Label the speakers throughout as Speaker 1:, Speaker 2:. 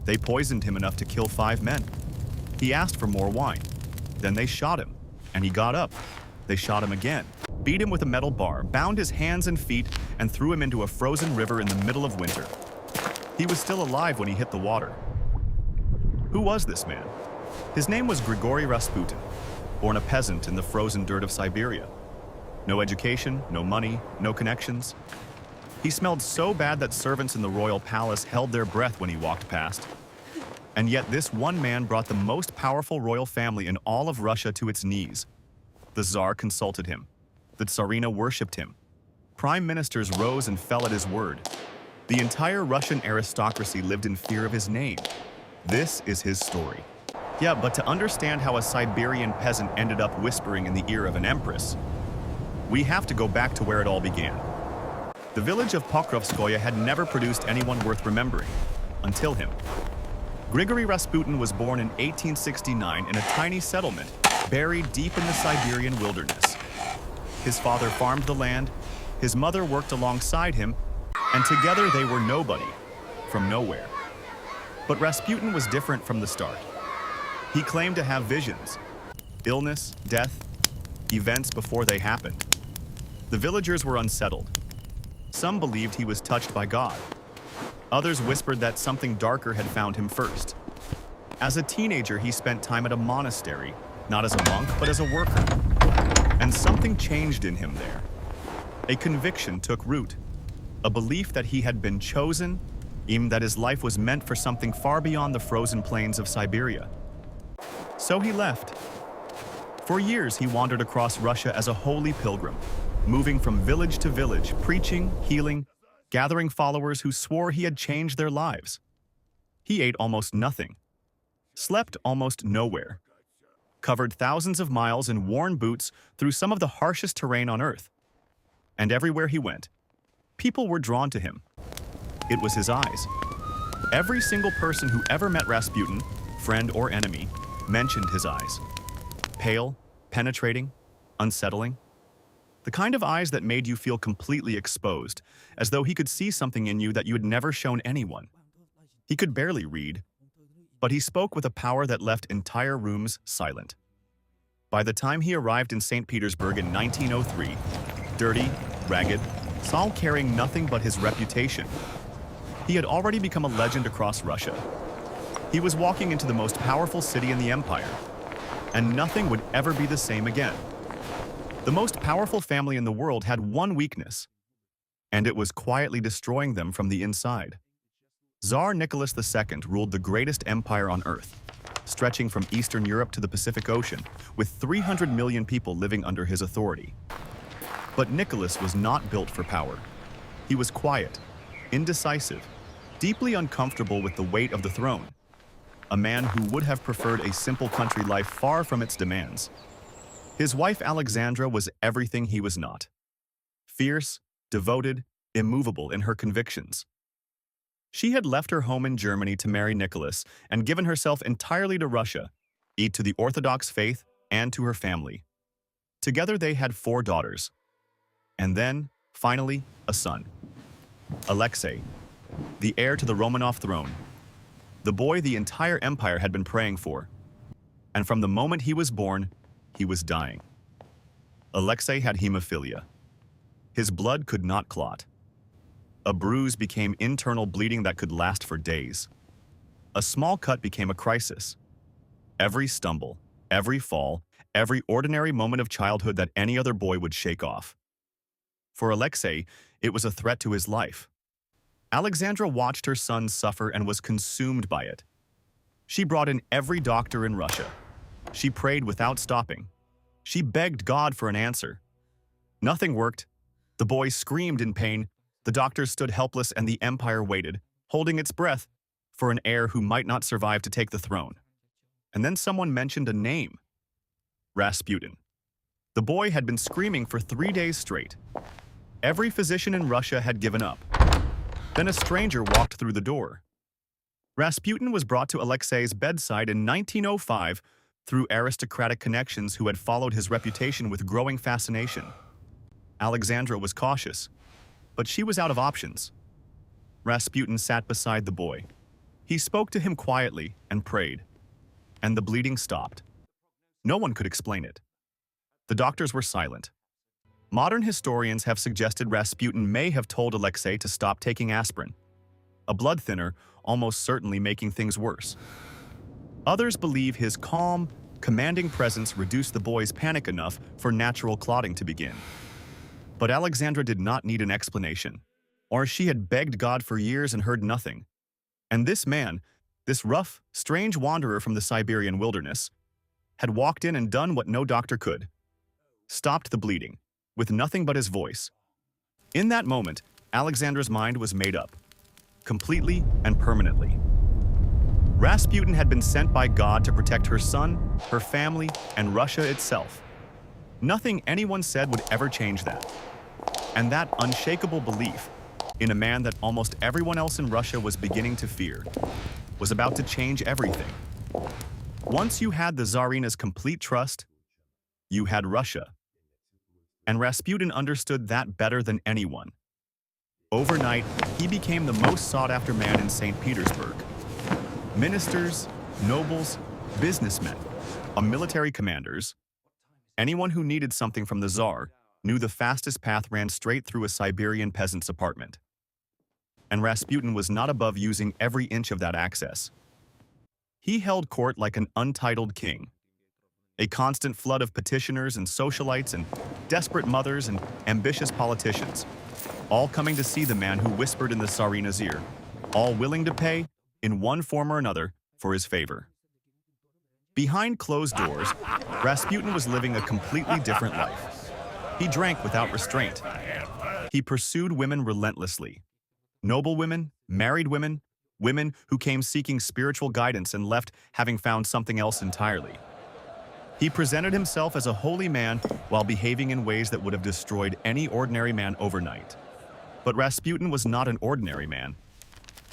Speaker 1: They poisoned him enough to kill 5 men. He asked for more wine. Then they shot him, and he got up. They shot him again, beat him with a metal bar, bound his hands and feet, and threw him into a frozen river in the middle of winter. He was still alive when he hit the water. Who was this man? His name was Grigori Rasputin, born a peasant in the frozen dirt of Siberia. No education, no money, no connections. He smelled so bad that servants in the royal palace held their breath when he walked past. And yet this one man brought the most powerful royal family in all of Russia to its knees. The Tsar consulted him. The Tsarina worshipped him. Prime ministers rose and fell at his word. The entire Russian aristocracy lived in fear of his name. This is his story. Yeah, but to understand how a Siberian peasant ended up whispering in the ear of an empress, we have to go back to where it all began. The village of Pokrovskoye had never produced anyone worth remembering, until him. Grigori Rasputin was born in 1869 in a tiny settlement buried deep in the Siberian wilderness. His father farmed the land, his mother worked alongside him, and together they were nobody, from nowhere. But Rasputin was different from the start. He claimed to have visions, illness, death, events before they happened. The villagers were unsettled. Some believed he was touched by God. Others whispered that something darker had found him first. As a teenager, he spent time at a monastery, not as a monk, but as a worker. And something changed in him there. A conviction took root, a belief that he had been chosen, even that his life was meant for something far beyond the frozen plains of Siberia. So he left. For years, he wandered across Russia as a holy pilgrim, moving from village to village, preaching, healing, gathering followers who swore he had changed their lives. He ate almost nothing, slept almost nowhere, covered thousands of miles in worn boots through some of the harshest terrain on earth. And everywhere he went, people were drawn to him. It was his eyes. Every single person who ever met Rasputin, friend or enemy, mentioned his eyes. Pale, penetrating, unsettling. The kind of eyes that made you feel completely exposed, as though he could see something in you that you had never shown anyone. He could barely read, but he spoke with a power that left entire rooms silent. By the time he arrived in St. Petersburg in 1903, dirty, ragged, Saul carrying nothing but his reputation, he had already become a legend across Russia. He was walking into the most powerful city in the empire, and nothing would ever be the same again. The most powerful family in the world had one weakness, and it was quietly destroying them from the inside. Tsar Nicholas II ruled the greatest empire on earth, stretching from Eastern Europe to the Pacific Ocean, with 300 million people living under his authority. But Nicholas was not built for power. He was quiet, indecisive, deeply uncomfortable with the weight of the throne. A man who would have preferred a simple country life far from its demands. His wife Alexandra was everything he was not. Fierce, devoted, immovable in her convictions. She had left her home in Germany to marry Nicholas and given herself entirely to Russia, to the Orthodox faith and to her family. Together they had 4 daughters. And then, finally, a son. Alexei, the heir to the Romanov throne. The boy the entire empire had been praying for. And from the moment he was born, he was dying. Alexei had hemophilia. His blood could not clot. A bruise became internal bleeding that could last for days. A small cut became a crisis. Every stumble, every fall, every ordinary moment of childhood that any other boy would shake off. For Alexei, it was a threat to his life. Alexandra watched her son suffer and was consumed by it. She brought in every doctor in Russia. She prayed without stopping. She begged God for an answer. Nothing worked. The boy screamed in pain. The doctors stood helpless and the empire waited, holding its breath, for an heir who might not survive to take the throne. And then someone mentioned a name. Rasputin. The boy had been screaming for 3 days straight. Every physician in Russia had given up. Then a stranger walked through the door. Rasputin was brought to Alexei's bedside in 1905 through aristocratic connections who had followed his reputation with growing fascination. Alexandra was cautious, but she was out of options. Rasputin sat beside the boy. He spoke to him quietly and prayed, and the bleeding stopped. No one could explain it. The doctors were silent. Modern historians have suggested Rasputin may have told Alexei to stop taking aspirin, a blood thinner almost certainly making things worse. Others believe his calm, commanding presence reduced the boy's panic enough for natural clotting to begin. But Alexandra did not need an explanation, or she had begged God for years and heard nothing. And this man, this rough, strange wanderer from the Siberian wilderness, had walked in and done what no doctor could. Stopped the bleeding, with nothing but his voice. In that moment, Alexandra's mind was made up, completely and permanently. Rasputin had been sent by God to protect her son, her family, and Russia itself. Nothing anyone said would ever change that. And that unshakable belief in a man that almost everyone else in Russia was beginning to fear was about to change everything. Once you had the Tsarina's complete trust, you had Russia. And Rasputin understood that better than anyone. Overnight, he became the most sought-after man in St. Petersburg. Ministers, nobles, businessmen, military commanders, anyone who needed something from the Tsar knew the fastest path ran straight through a Siberian peasant's apartment. And Rasputin was not above using every inch of that access. He held court like an untitled king. A constant flood of petitioners and socialites and desperate mothers and ambitious politicians, all coming to see the man who whispered in the Tsarina's ear, all willing to pay, in one form or another, for his favor. Behind closed doors, Rasputin was living a completely different life. He drank without restraint. He pursued women relentlessly. Noble women, married women, women who came seeking spiritual guidance and left having found something else entirely. He presented himself as a holy man while behaving in ways that would have destroyed any ordinary man overnight. But Rasputin was not an ordinary man.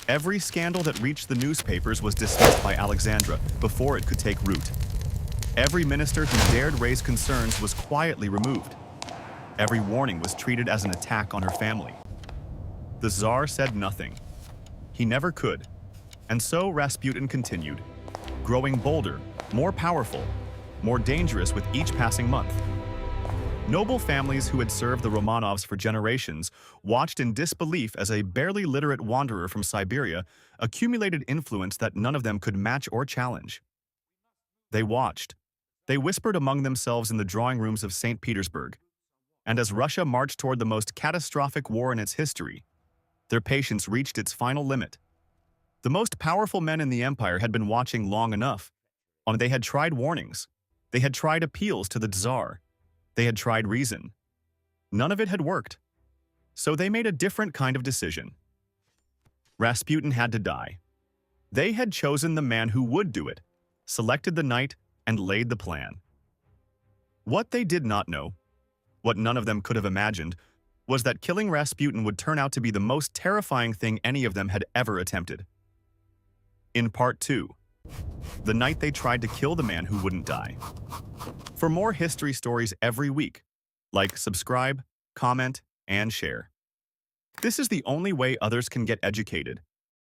Speaker 1: Every scandal that reached the newspapers was dismissed by Alexandra before it could take root. Every minister who dared raise concerns was quietly removed. Every warning was treated as an attack on her family. The Tsar said nothing. He never could. And so Rasputin continued, growing bolder, more powerful, more dangerous with each passing month. Noble families who had served the Romanovs for generations watched in disbelief as a barely literate wanderer from Siberia accumulated influence that none of them could match or challenge. They watched. They whispered among themselves in the drawing rooms of St. Petersburg. And as Russia marched toward the most catastrophic war in its history, their patience reached its final limit. The most powerful men in the empire had been watching long enough. They had tried warnings. They had tried appeals to the Tsar. They had tried reason. None of it had worked. So they made a different kind of decision. Rasputin had to die. They had chosen the man who would do it, selected the night, and laid the plan. What they did not know, what none of them could have imagined, was that killing Rasputin would turn out to be the most terrifying thing any of them had ever attempted. In Part 2, the night they tried to kill the man who wouldn't die. For more history stories every week, like, subscribe, comment, and share. This is the only way others can get educated